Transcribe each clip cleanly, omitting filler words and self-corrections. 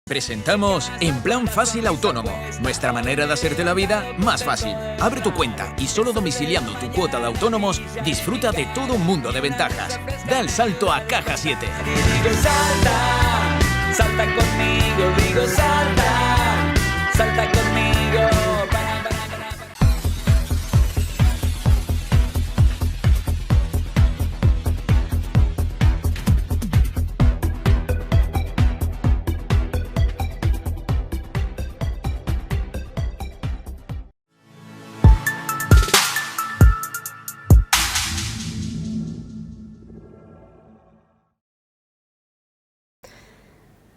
Presentamos En Plan Fácil Autónomo, nuestra manera de hacerte la vida más fácil. Abre tu cuenta y solo domiciliando tu cuota de autónomos, disfruta de todo un mundo de ventajas. Da el salto a Caja 7. Digo salta, salta conmigo, digo salta, salta conmigo.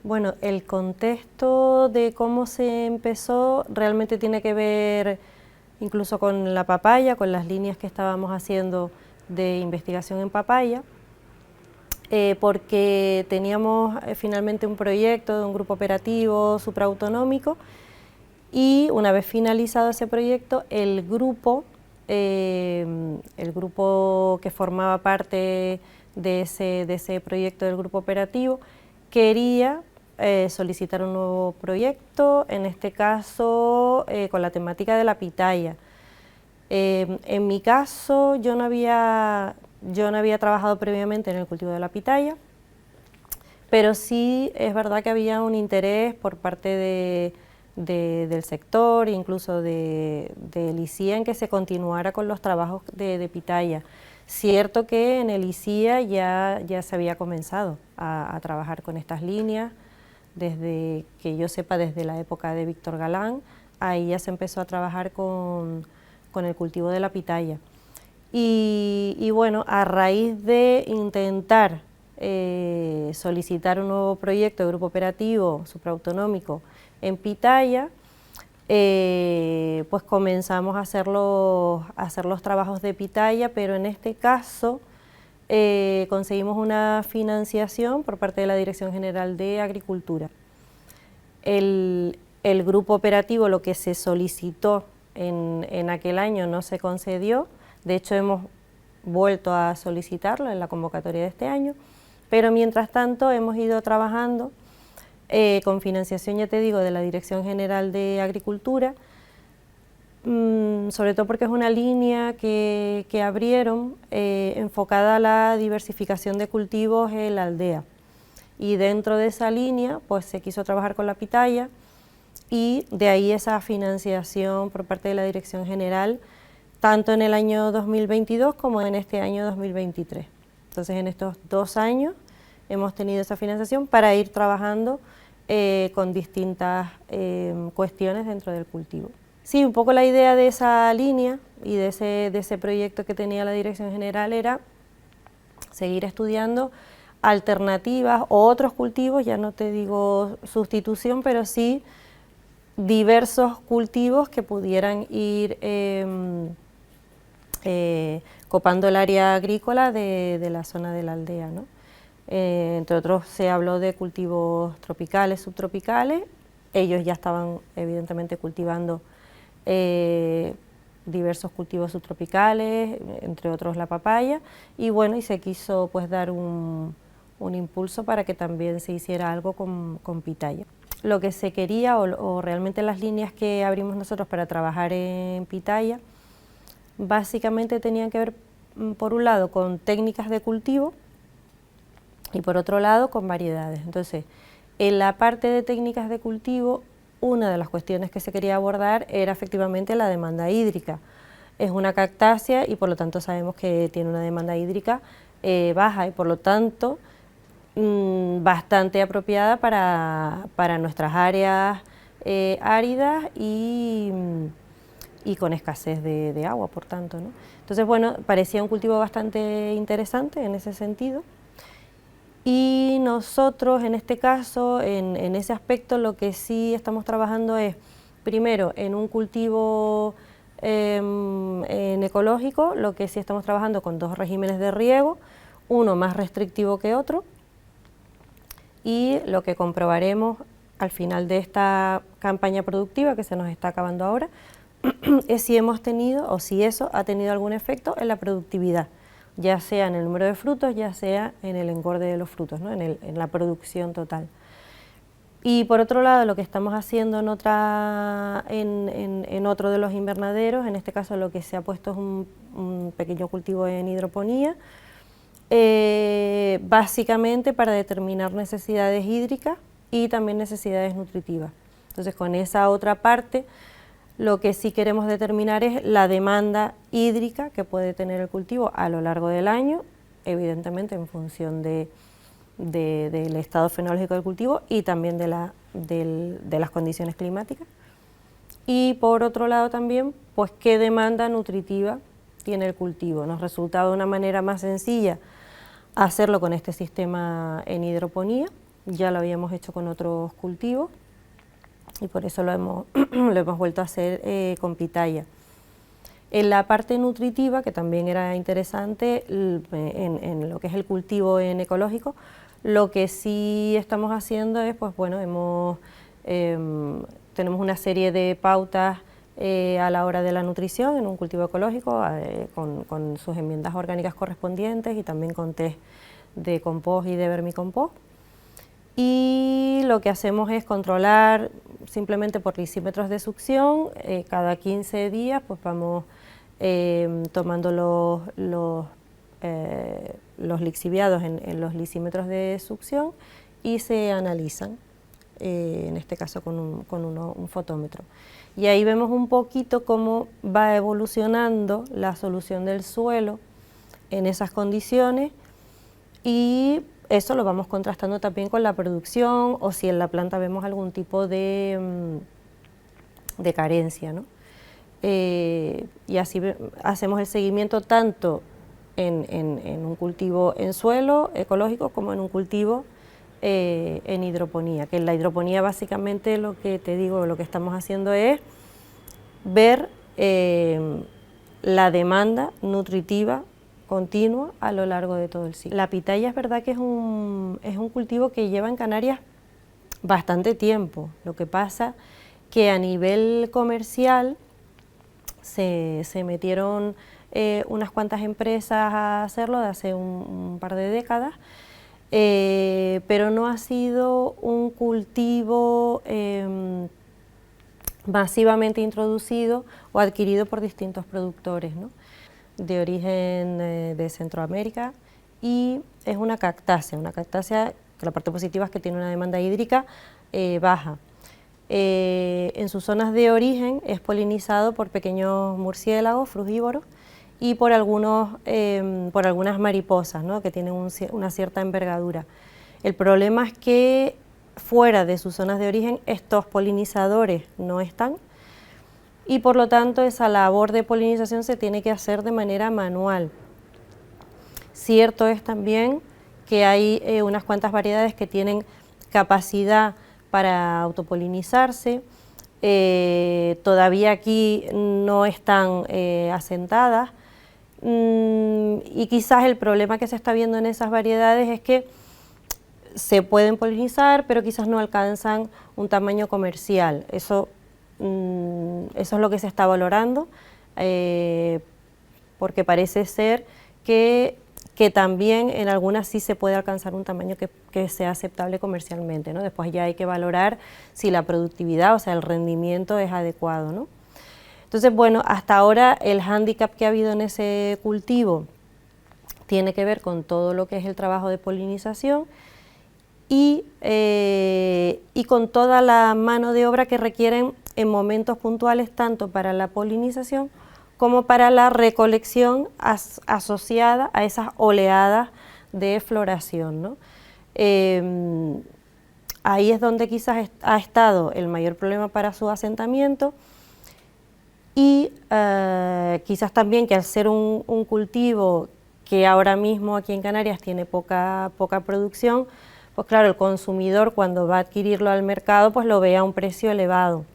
Bueno, el contexto de cómo se empezó realmente tiene que ver incluso con la papaya, con las líneas que estábamos haciendo de investigación en papaya, porque teníamos finalmente un proyecto de un grupo operativo supraautonómico y una vez finalizado ese proyecto, el grupo que formaba parte de ese proyecto del grupo operativo quería solicitar un nuevo proyecto, en este caso con la temática de la pitaya. En mi caso yo no había trabajado previamente en el cultivo de la pitaya, pero sí es verdad que había un interés por parte del sector, incluso del ICIA, en que se continuara con los trabajos de pitaya. Cierto que en el ICIA ya se había comenzado a trabajar con estas líneas, desde que yo sepa, desde la época de Víctor Galán, ahí ya se empezó a trabajar con el cultivo de la pitaya. Y bueno, a raíz de intentar solicitar un nuevo proyecto de grupo operativo supraautonómico en pitaya, pues comenzamos a hacer los trabajos de pitaya, pero en este caso conseguimos una financiación por parte de la Dirección General de Agricultura. El grupo operativo, lo que se solicitó en aquel año no se concedió, de hecho hemos vuelto a solicitarlo en la convocatoria de este año, pero mientras tanto hemos ido trabajando con financiación, ya te digo, de la Dirección General de Agricultura, sobre todo porque es una línea que abrieron enfocada a la diversificación de cultivos en la aldea. Y dentro de esa línea pues se quiso trabajar con la pitaya y de ahí esa financiación por parte de la Dirección General, tanto en el año 2022 como en este año 2023. Entonces en estos 2 años hemos tenido esa financiación para ir trabajando con distintas cuestiones dentro del cultivo. Sí, un poco la idea de esa línea y de ese proyecto que tenía la Dirección General era seguir estudiando alternativas o otros cultivos, ya no te digo sustitución, pero sí diversos cultivos que pudieran ir copando el área agrícola de la zona de la aldea, ¿no? Entre otros se habló de cultivos tropicales, subtropicales, ellos ya estaban evidentemente cultivando diversos cultivos subtropicales, entre otros la papaya, y bueno, y se quiso pues dar un impulso para que también se hiciera algo con pitaya. Lo que se quería o realmente las líneas que abrimos nosotros para trabajar en pitaya básicamente tenían que ver por un lado con técnicas de cultivo y por otro lado con variedades. Entonces, en la parte de técnicas de cultivo, una de las cuestiones que se quería abordar era efectivamente la demanda hídrica. Es una cactácea y por lo tanto sabemos que tiene una demanda hídrica baja y por lo tanto bastante apropiada para nuestras áreas áridas y con escasez de agua, por tanto, ¿no? Entonces, bueno, parecía un cultivo bastante interesante en ese sentido. Y nosotros, en este caso, en ese aspecto, lo que sí estamos trabajando es, primero, en un cultivo en ecológico, lo que sí estamos trabajando con 2 regímenes de riego, uno más restrictivo que otro, y lo que comprobaremos al final de esta campaña productiva, que se nos está acabando ahora, es si hemos tenido, o si eso ha tenido algún efecto en la productividad, ya sea en el número de frutos, ya sea en el engorde de los frutos, ¿no? en la producción total. Y por otro lado, lo que estamos haciendo en otro de los invernaderos, en este caso lo que se ha puesto es un pequeño cultivo en hidroponía, básicamente para determinar necesidades hídricas y también necesidades nutritivas. Entonces, con esa otra parte, lo que sí queremos determinar es la demanda hídrica que puede tener el cultivo a lo largo del año, evidentemente en función del estado fenológico del cultivo y también de las condiciones climáticas. Y por otro lado también, pues qué demanda nutritiva tiene el cultivo. Nos resulta de una manera más sencilla hacerlo con este sistema en hidroponía, ya lo habíamos hecho con otros cultivos y por eso lo hemos vuelto a hacer con pitaya. En la parte nutritiva, que también era interesante en lo que es el cultivo en ecológico, lo que sí estamos haciendo es, pues bueno, tenemos una serie de pautas a la hora de la nutrición en un cultivo ecológico, con sus enmiendas orgánicas correspondientes y también con test de compost y de vermicompost. Y lo que hacemos es controlar simplemente por lisímetros de succión, cada 15 días pues vamos tomando los lixiviados en los lisímetros de succión y se analizan, en este caso con un fotómetro. Y ahí vemos un poquito cómo va evolucionando la solución del suelo en esas condiciones y eso lo vamos contrastando también con la producción o si en la planta vemos algún tipo de carencia, ¿no? Y así hacemos el seguimiento tanto en un cultivo en suelo ecológico como en un cultivo en hidroponía, que en la hidroponía básicamente lo que te digo, lo que estamos haciendo es ver la demanda nutritiva continua a lo largo de todo el ciclo. La pitaya es verdad que es un cultivo que lleva en Canarias bastante tiempo, lo que pasa que a nivel comercial se metieron unas cuantas empresas a hacerlo de hace un par de décadas, pero no ha sido un cultivo masivamente introducido o adquirido por distintos productores, ¿no? De origen de Centroamérica y es una cactácea que la parte positiva es que tiene una demanda hídrica baja. En sus zonas de origen es polinizado por pequeños murciélagos frugívoros y por algunas mariposas, ¿no? Que tienen una cierta envergadura. El problema es que fuera de sus zonas de origen estos polinizadores no están y por lo tanto esa labor de polinización se tiene que hacer de manera manual. Cierto es también que hay unas cuantas variedades que tienen capacidad para autopolinizarse, todavía aquí no están asentadas y quizás el problema que se está viendo en esas variedades es que se pueden polinizar pero quizás no alcanzan un tamaño comercial. Eso es lo que se está valorando porque parece ser que también en algunas sí se puede alcanzar un tamaño que sea aceptable comercialmente, ¿no? Después ya hay que valorar si la productividad, o sea, el rendimiento es adecuado, ¿no? Entonces, bueno, hasta ahora el hándicap que ha habido en ese cultivo tiene que ver con todo lo que es el trabajo de polinización y con toda la mano de obra que requieren en momentos puntuales tanto para la polinización como para la recolección asociada a esas oleadas de floración, ¿no? Ahí es donde quizás ha estado el mayor problema para su asentamiento y quizás también que al ser un cultivo que ahora mismo aquí en Canarias tiene poca producción, pues claro, el consumidor cuando va a adquirirlo al mercado pues lo ve a un precio elevado.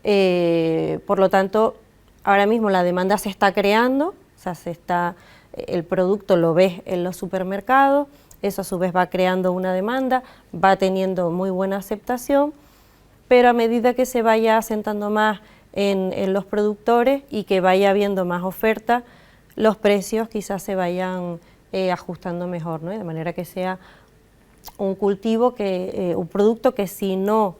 Por lo tanto, ahora mismo la demanda se está creando, o sea, el producto lo ves en los supermercados, eso a su vez va creando una demanda, va teniendo muy buena aceptación, pero a medida que se vaya asentando más en los productores y que vaya habiendo más oferta, los precios quizás se vayan ajustando mejor, ¿no? De manera que sea un cultivo, un producto que si no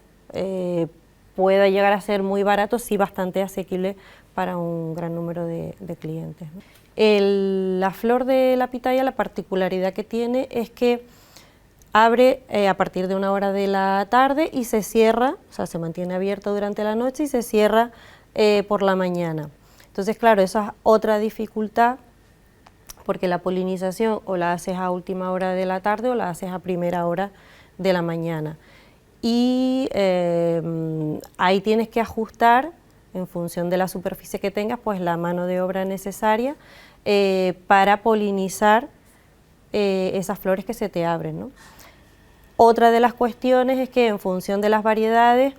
pueda llegar a ser muy barato, sí bastante asequible para un gran número de clientes, ¿no? La flor de la pitaya, la particularidad que tiene es que abre a partir de 1 hora de la tarde y se cierra, o sea, se mantiene abierto durante la noche y se cierra por la mañana. Entonces, claro, esa es otra dificultad, porque la polinización o la haces a última hora de la tarde o la haces a primera hora de la mañana. Y ahí tienes que ajustar, en función de la superficie que tengas, pues la mano de obra necesaria para polinizar esas flores que se te abren, ¿no? Otra de las cuestiones es que en función de las variedades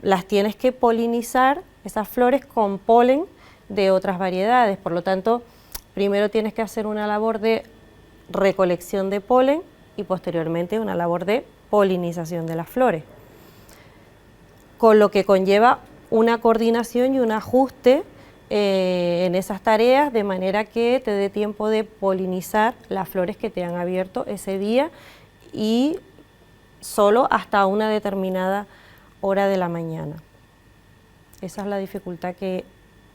las tienes que polinizar, esas flores, con polen de otras variedades. Por lo tanto, primero tienes que hacer una labor de recolección de polen y posteriormente una labor de polinización de las flores, con lo que conlleva una coordinación y un ajuste en esas tareas, de manera que te dé tiempo de polinizar las flores que te han abierto ese día y solo hasta una determinada hora de la mañana. Esa es la dificultad que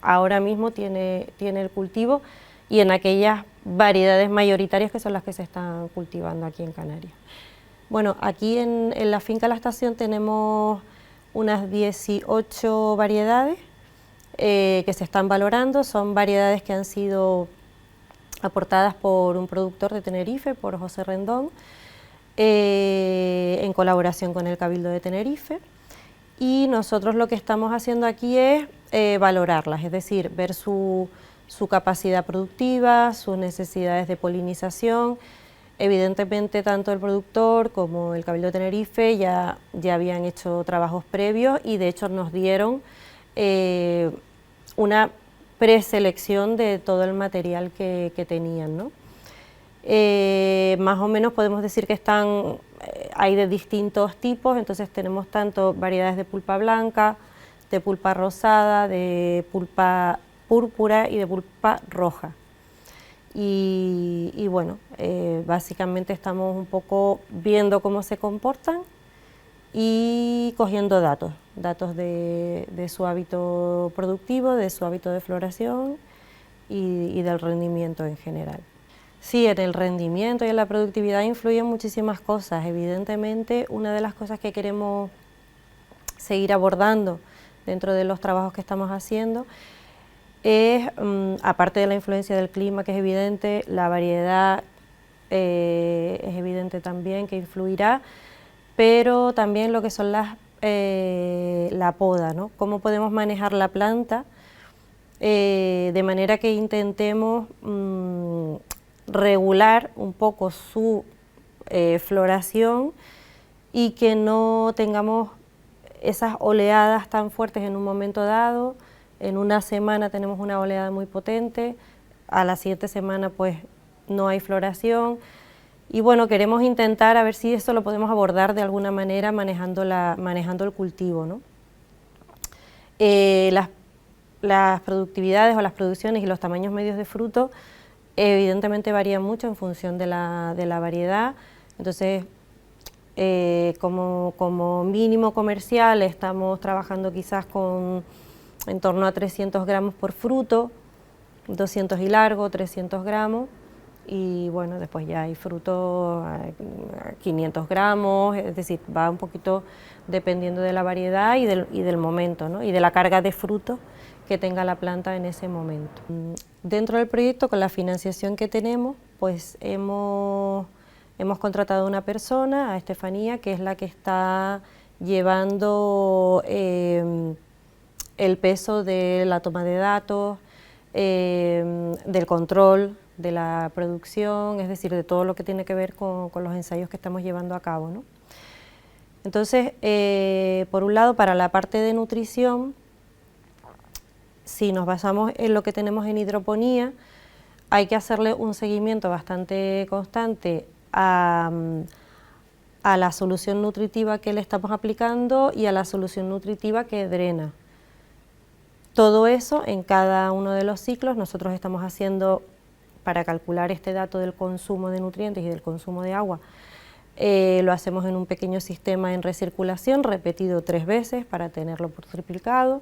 ahora mismo tiene el cultivo y en aquellas variedades mayoritarias que son las que se están cultivando aquí en Canarias. Bueno, aquí en la finca La Estación tenemos unas 18 variedades que se están valorando. Son variedades que han sido aportadas por un productor de Tenerife, por José Rendón, en colaboración con el Cabildo de Tenerife, y nosotros lo que estamos haciendo aquí es valorarlas, es decir, ver su capacidad productiva, sus necesidades de polinización. Evidentemente, tanto el productor como el Cabildo de Tenerife ya habían hecho trabajos previos y de hecho nos dieron una preselección de todo el material que tenían, ¿no? Más o menos podemos decir que hay de distintos tipos, entonces tenemos tanto variedades de pulpa blanca, de pulpa rosada, de pulpa púrpura y de pulpa roja. Y bueno, básicamente estamos un poco viendo cómo se comportan y cogiendo datos de su hábito productivo, de su hábito de floración y del rendimiento en general. Sí, en el rendimiento y en la productividad influyen muchísimas cosas. Evidentemente, una de las cosas que queremos seguir abordando dentro de los trabajos que estamos haciendo es, aparte de la influencia del clima, que es evidente, la variedad es evidente también que influirá, pero también lo que son la poda, ¿no? Cómo podemos manejar la planta de manera que intentemos regular un poco su floración y que no tengamos esas oleadas tan fuertes en un momento dado. En una semana tenemos una oleada muy potente, a la siguiente semana pues no hay floración, y bueno, queremos intentar a ver si eso lo podemos abordar de alguna manera manejando el cultivo, ¿no? Las productividades o las producciones y los tamaños medios de fruto evidentemente varían mucho en función de la variedad. Entonces, como mínimo comercial estamos trabajando quizás con en torno a 300 gramos por fruto, 200 y largo, 300 gramos, y bueno, después ya hay fruto a 500 gramos, es decir, va un poquito dependiendo de la variedad y del momento, ¿no? Y de la carga de fruto que tenga la planta en ese momento. Dentro del proyecto, con la financiación que tenemos, pues hemos contratado a una persona, a Estefanía, que es la que está llevando el peso de la toma de datos, del control de la producción, es decir, de todo lo que tiene que ver con los ensayos que estamos llevando a cabo, ¿no? Entonces, por un lado, para la parte de nutrición, si nos basamos en lo que tenemos en hidroponía, hay que hacerle un seguimiento bastante constante a la solución nutritiva que le estamos aplicando y a la solución nutritiva que drena. Todo eso en cada uno de los ciclos nosotros estamos haciendo, para calcular este dato del consumo de nutrientes y del consumo de agua, Lo hacemos en un pequeño sistema en recirculación, repetido 3 veces para tenerlo por triplicado.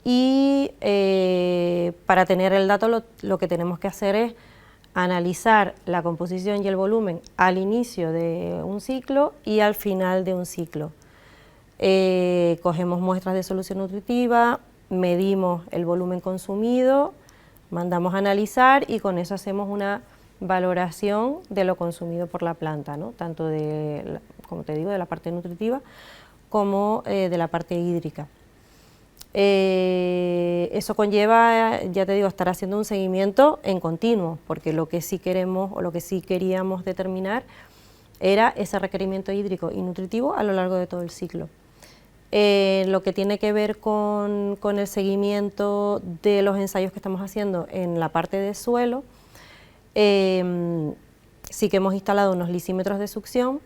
Y para tener el dato lo que tenemos que hacer es analizar la composición y el volumen al inicio de un ciclo y al final de un ciclo. Cogemos muestras de solución nutritiva, medimos el volumen consumido, mandamos a analizar y con eso hacemos una valoración de lo consumido por la planta, ¿no? Tanto de, como te digo, de la parte nutritiva como de la parte hídrica. Eso conlleva, ya te digo, estar haciendo un seguimiento en continuo, porque lo que sí queremos o lo que sí queríamos determinar era ese requerimiento hídrico y nutritivo a lo largo de todo el ciclo. Lo que tiene que ver con el seguimiento de los ensayos que estamos haciendo en la parte de suelo, sí que hemos instalado unos lisímetros de succión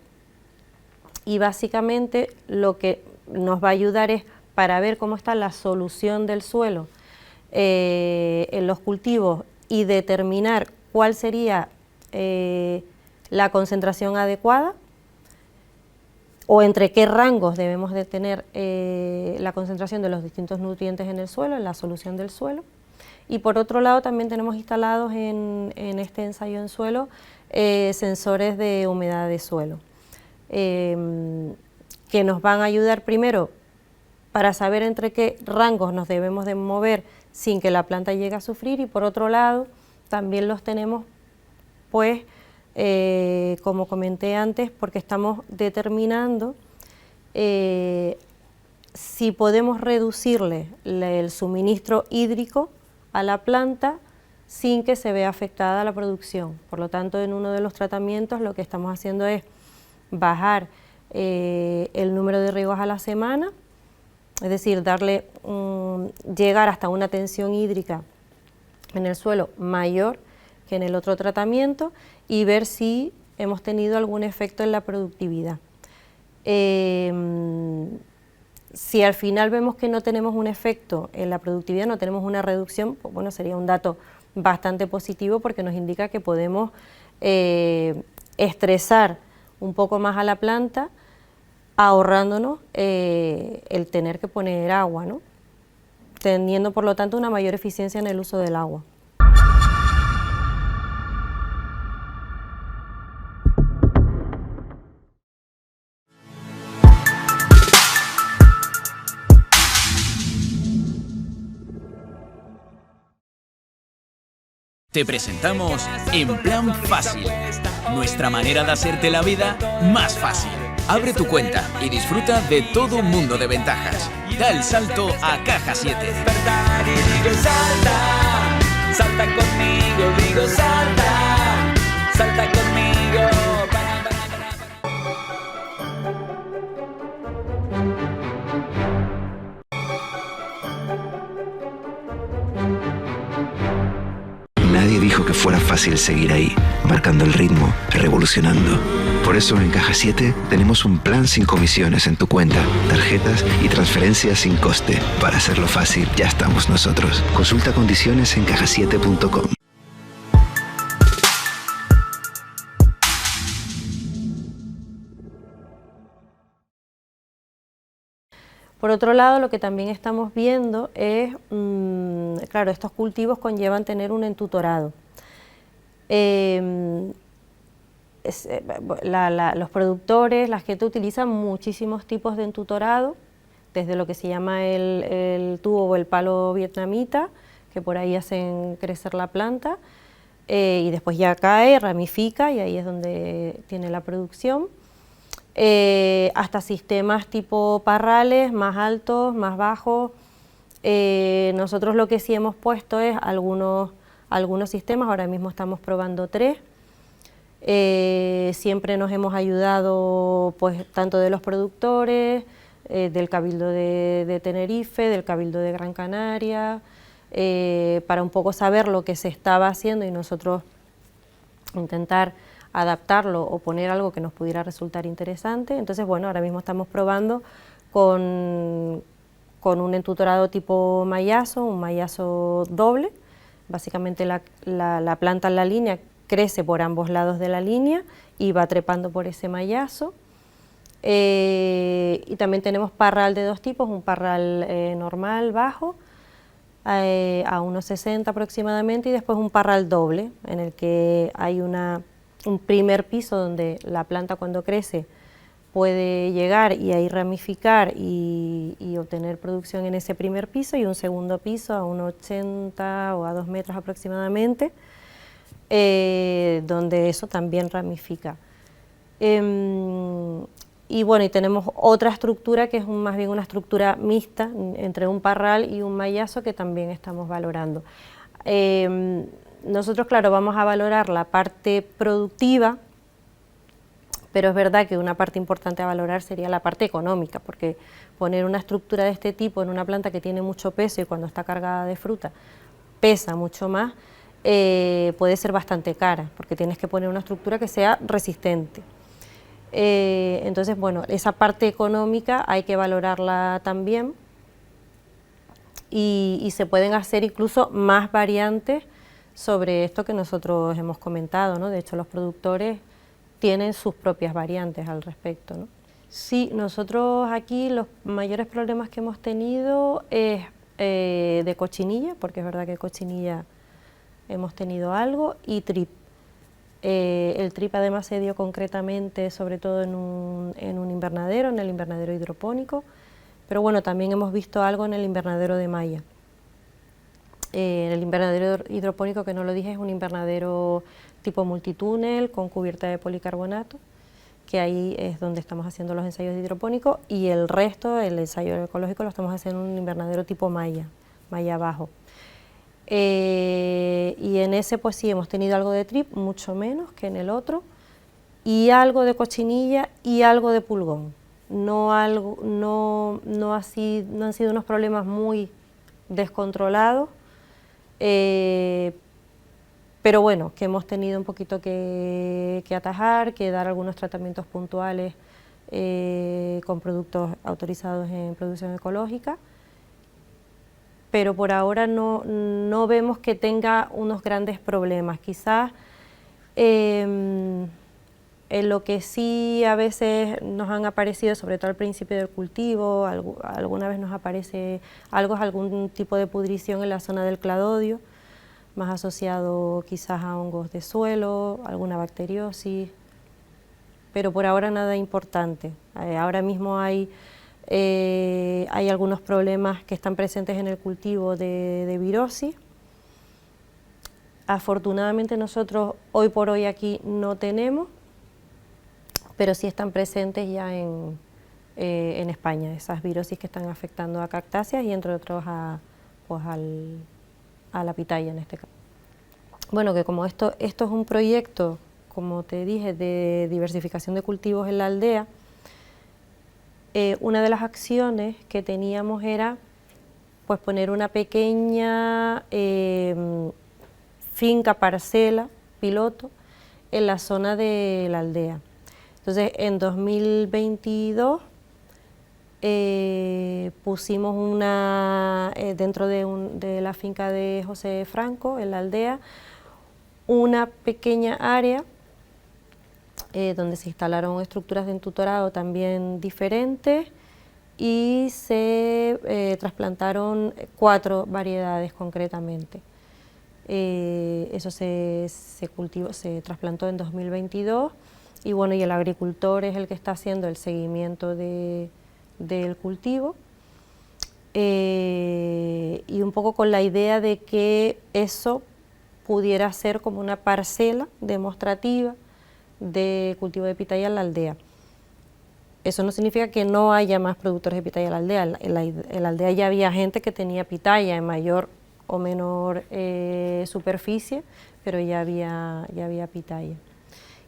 y básicamente lo que nos va a ayudar es para ver cómo está la solución del suelo en los cultivos y determinar cuál sería la concentración adecuada o entre qué rangos debemos de tener la concentración de los distintos nutrientes en el suelo, en la solución del suelo. Y por otro lado también tenemos instalados en este ensayo en suelo sensores de humedad de suelo, que nos van a ayudar primero para saber entre qué rangos nos debemos de mover sin que la planta llegue a sufrir, y por otro lado también los tenemos pues como comenté antes, porque estamos determinando si podemos reducirle el suministro hídrico a la planta sin que se vea afectada la producción. Por lo tanto, en uno de los tratamientos lo que estamos haciendo es bajar el número de riegos a la semana, es decir, llegar hasta una tensión hídrica en el suelo mayor que en el otro tratamiento y ver si hemos tenido algún efecto en la productividad. Si al final vemos que no tenemos un efecto en la productividad, no tenemos una reducción, pues bueno, sería un dato bastante positivo porque nos indica que podemos estresar un poco más a la planta, ahorrándonos el tener que poner agua, ¿no? Teniendo por lo tanto una mayor eficiencia en el uso del agua. Te presentamos En Plan Fácil, nuestra manera de hacerte la vida más fácil. Abre tu cuenta y disfruta de todo un mundo de ventajas. Da el salto a Caja 7. Despertar y digo salta, salta conmigo, digo salta, salta conmigo. Nadie dijo que fuera fácil seguir ahí, marcando el ritmo, revolucionando. Por eso en Caja 7 tenemos un plan sin comisiones en tu cuenta, tarjetas y transferencias sin coste. Para hacerlo fácil, ya estamos nosotros. Consulta condiciones en caja7.com. Por otro lado, lo que también estamos viendo es, claro, estos cultivos conllevan tener un entutorado. Los productores, la gente utilizan muchísimos tipos de entutorado, desde lo que se llama el tubo o el palo vietnamita, que por ahí hacen crecer la planta, y después ya cae, ramifica, y ahí es donde tiene la producción. Hasta sistemas tipo parrales, más altos, más bajos. Nosotros lo que sí hemos puesto es algunos sistemas, ahora mismo estamos probando 3. Siempre nos hemos ayudado pues tanto de los productores, del Cabildo de Tenerife, del Cabildo de Gran Canaria, para un poco saber lo que se estaba haciendo y nosotros intentar adaptarlo o poner algo que nos pudiera resultar interesante. Entonces, bueno, ahora mismo estamos probando con un entutorado tipo mayazo, un mayazo doble. Básicamente la planta en la línea crece por ambos lados de la línea y va trepando por ese mallazo. Y también tenemos parral de dos tipos, un parral normal, bajo, a unos 60 aproximadamente, y después un parral doble, en el que hay un primer piso donde la planta cuando crece puede llegar y ahí ramificar y obtener producción en ese primer piso, y un segundo piso a unos 80 o a 2 metros aproximadamente, donde eso también ramifica. Y bueno, y tenemos otra estructura que es más bien una estructura mixta entre un parral y un mallazo, que también estamos valorando. Nosotros, claro, vamos a valorar la parte productiva, pero es verdad que una parte importante a valorar sería la parte económica, porque poner una estructura de este tipo en una planta que tiene mucho peso y cuando está cargada de fruta pesa mucho más, puede ser bastante cara, porque tienes que poner una estructura que sea resistente. Entonces, bueno, esa parte económica hay que valorarla también, y se pueden hacer incluso más variantes sobre esto que nosotros hemos comentado, ¿no? De hecho, los productores tienen sus propias variantes al respecto, ¿no? Sí, nosotros aquí los mayores problemas que hemos tenido es de cochinilla, porque es verdad que cochinilla hemos tenido algo, y trip. El trip además se dio concretamente sobre todo en un invernadero, en el invernadero hidropónico, pero bueno, también hemos visto algo en el invernadero de malla. El invernadero hidropónico, que no lo dije, es un invernadero tipo multitúnel con cubierta de policarbonato, que ahí es donde estamos haciendo los ensayos de hidropónico, y el resto, el ensayo ecológico, lo estamos haciendo en un invernadero tipo malla bajo. Y en ese pues sí hemos tenido algo de trip, mucho menos que en el otro, y algo de cochinilla y algo de pulgón. No han sido unos problemas muy descontrolados, pero bueno, que hemos tenido un poquito que atajar, que dar algunos tratamientos puntuales con productos autorizados en producción ecológica, pero por ahora no vemos que tenga unos grandes problemas. Quizás en lo que sí a veces nos han aparecido, sobre todo al principio del cultivo, alguna vez nos aparece algún tipo de pudrición en la zona del cladodio, más asociado quizás a hongos de suelo, alguna bacteriosis, pero por ahora nada importante. Ahora mismo hay algunos problemas que están presentes en el cultivo de virosis. Afortunadamente nosotros hoy por hoy aquí no tenemos, pero sí están presentes ya en España, esas virosis que están afectando a cactáceas y entre otros a la pitaya en este caso. Bueno, que como esto es un proyecto, como te dije, de diversificación de cultivos en la aldea, una de las acciones que teníamos era pues poner una pequeña finca, parcela, piloto, en la zona de la aldea. Entonces, en 2022 pusimos dentro de la finca de José Franco, en la aldea, una pequeña área donde se instalaron estructuras de entutorado también diferentes y se trasplantaron 4 variedades concretamente. Eso se trasplantó en 2022 y bueno, y el agricultor es el que está haciendo el seguimiento del cultivo y un poco con la idea de que eso pudiera ser como una parcela demostrativa de cultivo de pitaya en la aldea. Eso no significa que no haya más productores de pitaya en la aldea. En la aldea ya había gente que tenía pitaya en mayor o menor superficie, pero ya había pitaya.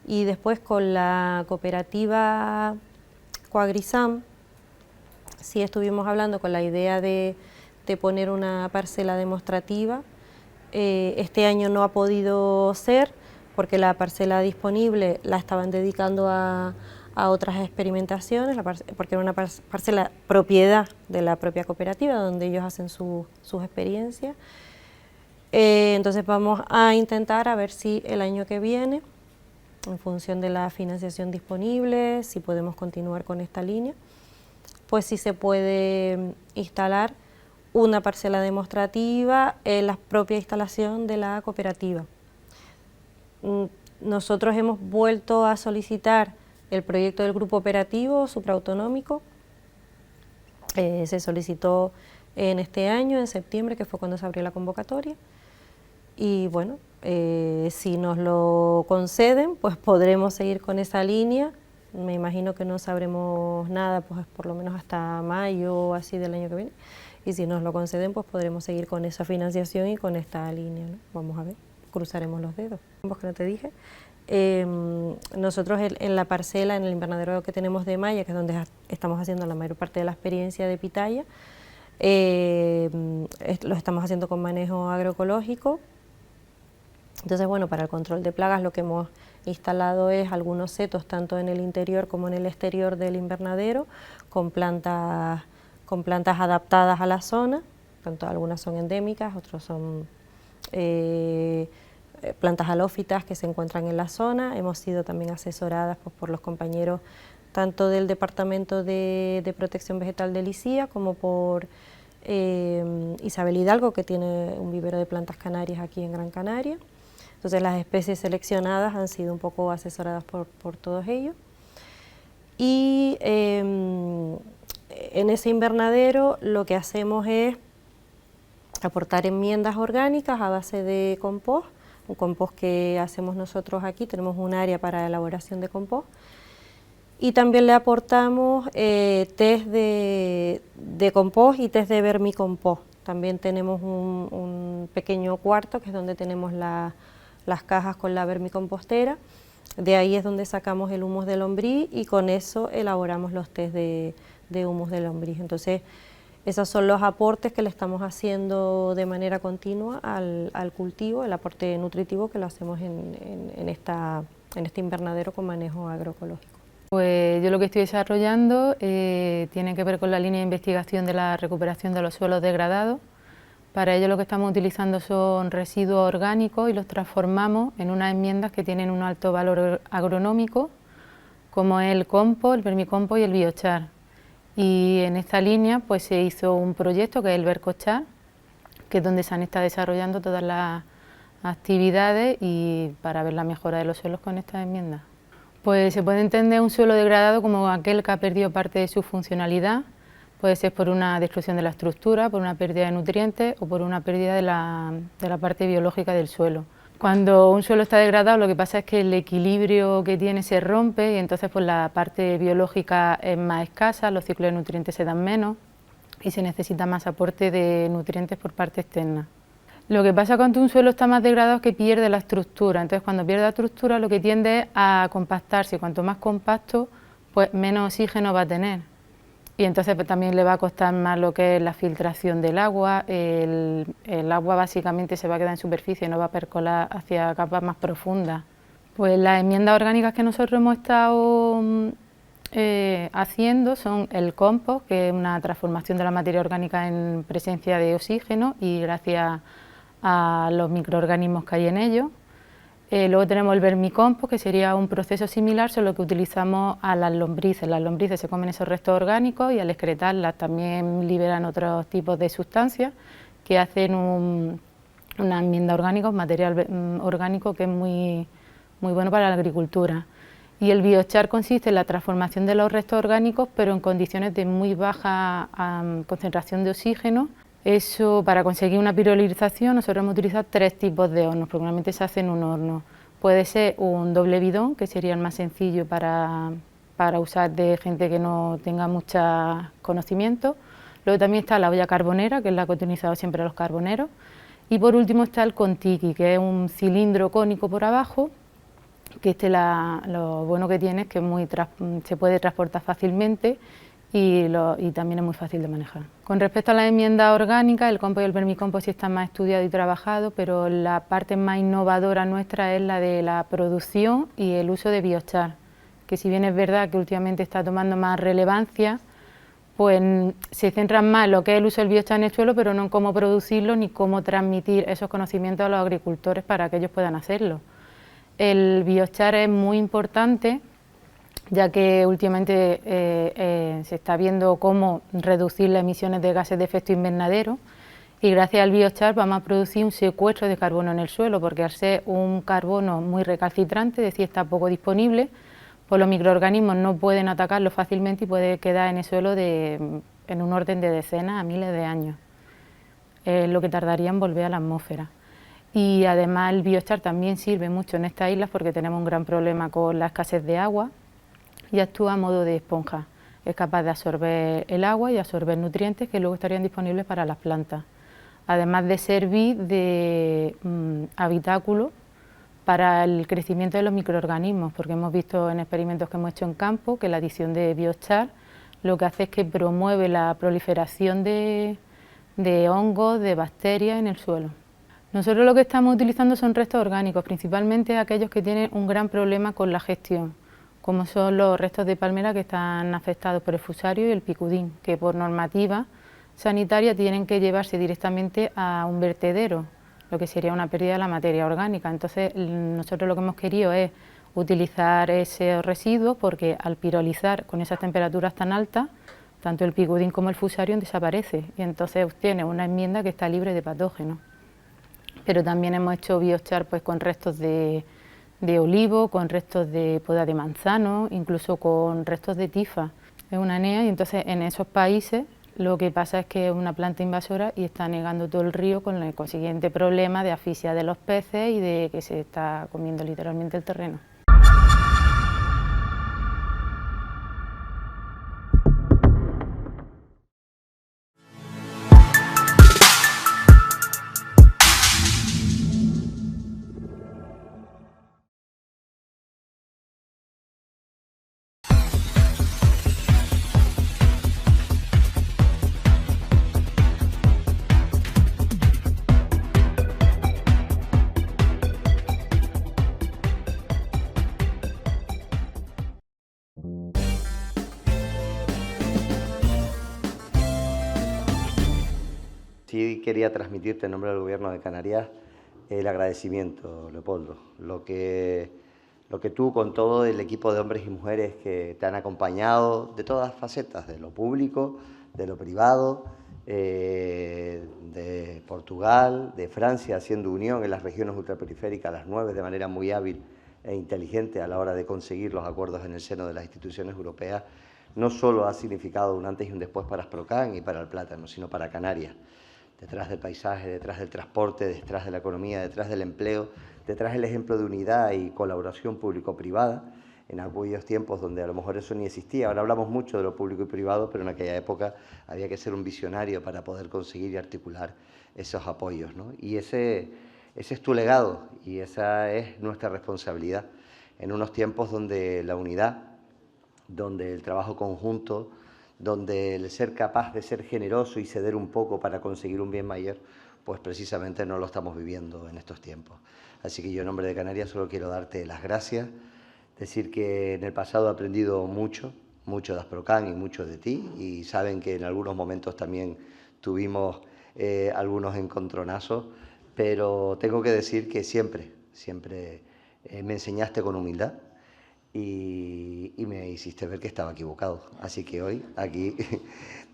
Y después con la cooperativa Coagrisam, sí estuvimos hablando con la idea de poner una parcela demostrativa. Este año no ha podido ser porque la parcela disponible la estaban dedicando a otras experimentaciones, porque era una parcela propiedad de la propia cooperativa donde ellos hacen sus experiencias. Entonces vamos a intentar a ver si el año que viene, en función de la financiación disponible, si podemos continuar con esta línea, pues si se puede instalar una parcela demostrativa en la propia instalación de la cooperativa. Nosotros hemos vuelto a solicitar el proyecto del grupo operativo supraautonómico. Se solicitó en este año, en septiembre, que fue cuando se abrió la convocatoria. Y bueno, si nos lo conceden, pues podremos seguir con esa línea. Me imagino que no sabremos nada, pues por lo menos hasta mayo o así del año que viene. Y si nos lo conceden, pues podremos seguir con esa financiación y con esta línea, ¿no? Vamos a ver, cruzaremos los dedos. Que no te dije, nosotros en la parcela, en el invernadero que tenemos de malla, que es donde estamos haciendo la mayor parte de la experiencia de pitaya, lo estamos haciendo con manejo agroecológico. Entonces, bueno, para el control de plagas lo que hemos instalado es algunos setos, tanto en el interior como en el exterior del invernadero, con plantas adaptadas a la zona, tanto algunas son endémicas, otras son plantas halófitas que se encuentran en la zona. Hemos sido también asesoradas pues, por los compañeros tanto del Departamento de Protección Vegetal de Licía como por Isabel Hidalgo, que tiene un vivero de plantas canarias aquí en Gran Canaria. Entonces las especies seleccionadas han sido un poco asesoradas por todos ellos. Y en ese invernadero lo que hacemos es aportar enmiendas orgánicas a base de compost, un compost que hacemos nosotros aquí, tenemos un área para elaboración de compost, y también le aportamos test de compost y test de vermicompost. También tenemos un pequeño cuarto que es donde tenemos las cajas con la vermicompostera. De ahí es donde sacamos el humus de lombriz y con eso elaboramos los test de humus de lombriz. Entonces, esos son los aportes que le estamos haciendo de manera continua al cultivo, el aporte nutritivo que lo hacemos en este invernadero con manejo agroecológico. Pues yo lo que estoy desarrollando tiene que ver con la línea de investigación de la recuperación de los suelos degradados. Para ello lo que estamos utilizando son residuos orgánicos y los transformamos en unas enmiendas que tienen un alto valor agronómico, como el compost, el vermicompost y el biochar. Y en esta línea pues se hizo un proyecto que es el Vercochar, que es donde se han estado desarrollando todas las actividades y para ver la mejora de los suelos con estas enmiendas. Pues se puede entender un suelo degradado como aquel que ha perdido parte de su funcionalidad. Puede ser por una destrucción de la estructura, por una pérdida de nutrientes o por una pérdida de la parte biológica del suelo. Cuando un suelo está degradado, lo que pasa es que el equilibrio que tiene se rompe y entonces pues, la parte biológica es más escasa, los ciclos de nutrientes se dan menos y se necesita más aporte de nutrientes por parte externa. Lo que pasa cuando un suelo está más degradado es que pierde la estructura, entonces cuando pierde la estructura lo que tiende es a compactarse, cuanto más compacto, pues menos oxígeno va a tener. Y entonces pues, también le va a costar más lo que es la filtración del agua, el agua básicamente se va a quedar en superficie, no va a percolar hacia capas más profundas. Pues las enmiendas orgánicas que nosotros hemos estado haciendo son el compost, que es una transformación de la materia orgánica en presencia de oxígeno y gracias a los microorganismos que hay en ello. Luego tenemos el vermicompost, que sería un proceso similar, solo que utilizamos a las lombrices. Las lombrices se comen esos restos orgánicos y al excretarlas también liberan otros tipos de sustancias que hacen una enmienda orgánica, un material orgánico que es muy bueno para la agricultura. Y el biochar consiste en la transformación de los restos orgánicos, pero en condiciones de muy baja concentración de oxígeno. Eso, para conseguir una pirolización, nosotros hemos utilizado 3 tipos de hornos, porque normalmente se hace en un horno. Puede ser un doble bidón, que sería el más sencillo para usar de gente que no tenga mucho conocimiento. Luego también está la olla carbonera, que es la que he utilizado siempre los carboneros. Y por último está el contiqui, que es un cilindro cónico por abajo, que lo bueno que tiene es que se puede transportar fácilmente y también es muy fácil de manejar. Con respecto a las enmiendas orgánicas, el compost y el vermicompost sí están más estudiados y trabajados, pero la parte más innovadora nuestra es la de la producción y el uso de biochar, que si bien es verdad que últimamente está tomando más relevancia, pues se centran más en lo que es el uso del biochar en el suelo, pero no en cómo producirlo ni cómo transmitir esos conocimientos a los agricultores para que ellos puedan hacerlo. El biochar es muy importante, ya que últimamente se está viendo cómo reducir las emisiones de gases de efecto invernadero, y gracias al biochar vamos a producir un secuestro de carbono en el suelo, porque al ser un carbono muy recalcitrante, es decir, está poco disponible, pues los microorganismos no pueden atacarlo fácilmente y puede quedar en el suelo en un orden de decenas a miles de años, lo que tardaría en volver a la atmósfera. Y además el biochar también sirve mucho en estas islas porque tenemos un gran problema con la escasez de agua y actúa a modo de esponja. Es capaz de absorber el agua y absorber nutrientes que luego estarían disponibles para las plantas. Además de servir de habitáculo para el crecimiento de los microorganismos, porque hemos visto en experimentos que hemos hecho en campo que la adición de biochar lo que hace es que promueve la proliferación de hongos, de bacterias en el suelo. Nosotros lo que estamos utilizando son restos orgánicos, principalmente aquellos que tienen un gran problema con la gestión, como son los restos de palmera que están afectados por el fusario y el picudín, que por normativa sanitaria tienen que llevarse directamente a un vertedero, lo que sería una pérdida de la materia orgánica. Entonces nosotros lo que hemos querido es utilizar esos residuos porque al pirolizar con esas temperaturas tan altas, tanto el picudín como el fusarium desaparece y entonces obtiene una enmienda que está libre de patógenos. Pero también hemos hecho biochar pues, con restos de olivo, con restos de poda de manzano, incluso con restos de tifa. Es una NEA y entonces en esos países lo que pasa es que es una planta invasora y está anegando todo el río con el consiguiente problema de asfixia de los peces y de que se está comiendo literalmente el terreno. Sí quería transmitirte en nombre del Gobierno de Canarias el agradecimiento, Leopoldo. Lo que tú con todo el equipo de hombres y mujeres que te han acompañado de todas facetas, de lo público, de lo privado, de Portugal, de Francia, haciendo unión en las regiones ultraperiféricas, las 9, de manera muy hábil e inteligente a la hora de conseguir los acuerdos en el seno de las instituciones europeas, no solo ha significado un antes y un después para Asprocan y para el plátano, sino para Canarias. Detrás del paisaje, detrás del transporte, detrás de la economía, detrás del empleo, detrás del ejemplo de unidad y colaboración público-privada, en aquellos tiempos donde a lo mejor eso ni existía. Ahora hablamos mucho de lo público y privado, pero en aquella época había que ser un visionario para poder conseguir y articular esos apoyos, ¿no? Y ese es tu legado y esa es nuestra responsabilidad. En unos tiempos donde la unidad, donde el trabajo conjunto, donde el ser capaz de ser generoso y ceder un poco para conseguir un bien mayor, pues precisamente no lo estamos viviendo en estos tiempos. Así que yo en nombre de Canarias solo quiero darte las gracias, decir que en el pasado he aprendido mucho de Asprocan y mucho de ti, y saben que en algunos momentos también tuvimos algunos encontronazos, pero tengo que decir que siempre me enseñaste con humildad, y me hiciste ver que estaba equivocado. Así que hoy, aquí,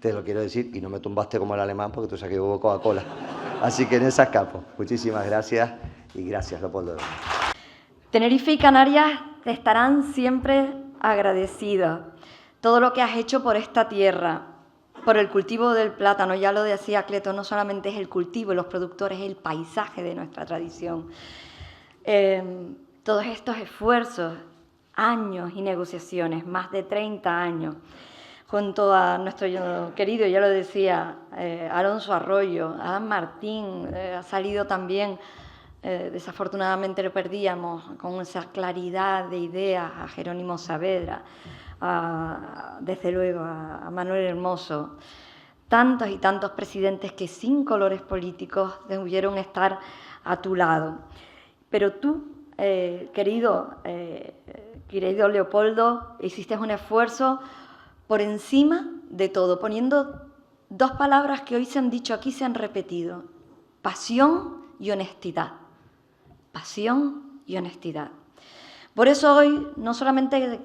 te lo quiero decir, y no me tumbaste como el alemán porque tú sabes que hubo Coca-Cola. Así que en esas capas, muchísimas gracias y gracias, Leopoldo. Tenerife y Canarias te estarán siempre agradecidas. Todo lo que has hecho por esta tierra, por el cultivo del plátano, ya lo decía Cleto, no solamente es el cultivo y los productores, es el paisaje de nuestra tradición. Todos estos esfuerzos, años y negociaciones, más de 30 años, junto a nuestro querido, ya lo decía, Alonso Arroyo, Adán Martín, ha salido también, desafortunadamente lo perdíamos, con esa claridad de ideas, a Jerónimo Saavedra, desde luego a Manuel Hermoso, tantos y tantos presidentes que sin colores políticos debieron estar a tu lado. Pero tú, querido Leopoldo, hiciste un esfuerzo por encima de todo, poniendo dos palabras que hoy se han dicho aquí, se han repetido: pasión y honestidad. Pasión y honestidad. Por eso hoy no solamente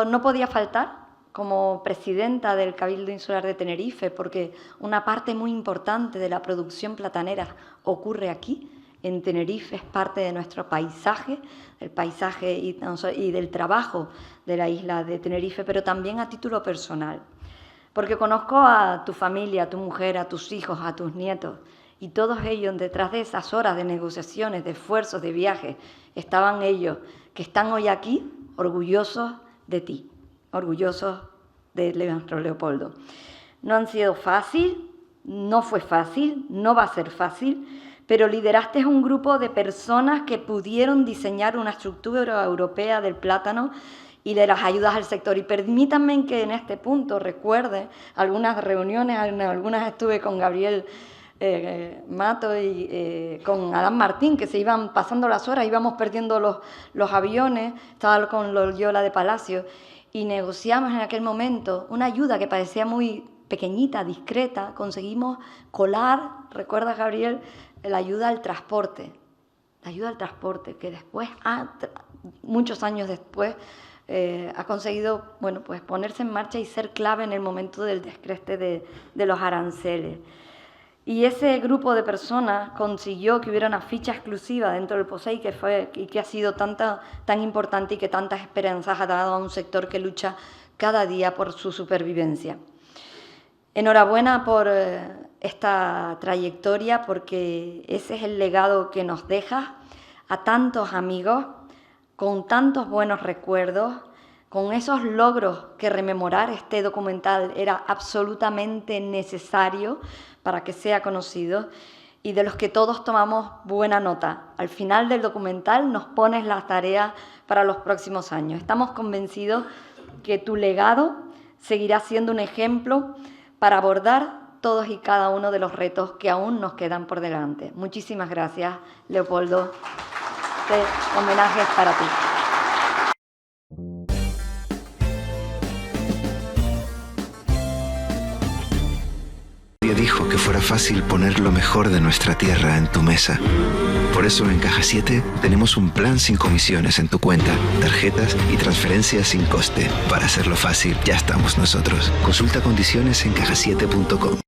no podía faltar como presidenta del Cabildo Insular de Tenerife, porque una parte muy importante de la producción platanera ocurre aquí, en Tenerife, es parte de nuestro paisaje, el paisaje y del trabajo de la isla de Tenerife, pero también a título personal, porque conozco a tu familia, a tu mujer, a tus hijos, a tus nietos, y todos ellos, detrás de esas horas de negociaciones, de esfuerzos, de viajes, estaban ellos, que están hoy aquí, orgullosos de ti, orgullosos de nuestro Leopoldo. No han sido fácil, no fue fácil, no va a ser fácil, pero lideraste un grupo de personas que pudieron diseñar una estructura europea del plátano y de las ayudas al sector. Y permítanme que en este punto recuerde algunas reuniones, en algunas estuve con Gabriel Mato y con Adán Martín, que se iban pasando las horas, íbamos perdiendo los aviones, estaba con Loyola de Palacio, y negociamos en aquel momento una ayuda que parecía muy pequeñita, discreta. Conseguimos colar, ¿recuerdas, Gabriel?, la ayuda al transporte. La ayuda al transporte, que después, muchos años después, ha conseguido, bueno, pues ponerse en marcha y ser clave en el momento del descreste de los aranceles. Y ese grupo de personas consiguió que hubiera una ficha exclusiva dentro del POSEI que ha sido tan importante y que tantas esperanzas ha dado a un sector que lucha cada día por su supervivencia. Enhorabuena por esta trayectoria, porque ese es el legado que nos deja a tantos amigos, con tantos buenos recuerdos, con esos logros que rememorar. Este documental era absolutamente necesario para que sea conocido y de los que todos tomamos buena nota. Al final del documental nos pones las tareas para los próximos años. Estamos convencidos que tu legado seguirá siendo un ejemplo para abordar todos y cada uno de los retos que aún nos quedan por delante. Muchísimas gracias, Leopoldo. Este homenaje es para ti. Nadie dijo que fuera fácil poner lo mejor de nuestra tierra en tu mesa. Por eso en Caja 7 tenemos un plan sin comisiones en tu cuenta, tarjetas y transferencias sin coste. Para hacerlo fácil, ya estamos nosotros. Consulta condiciones en cajasiete.com.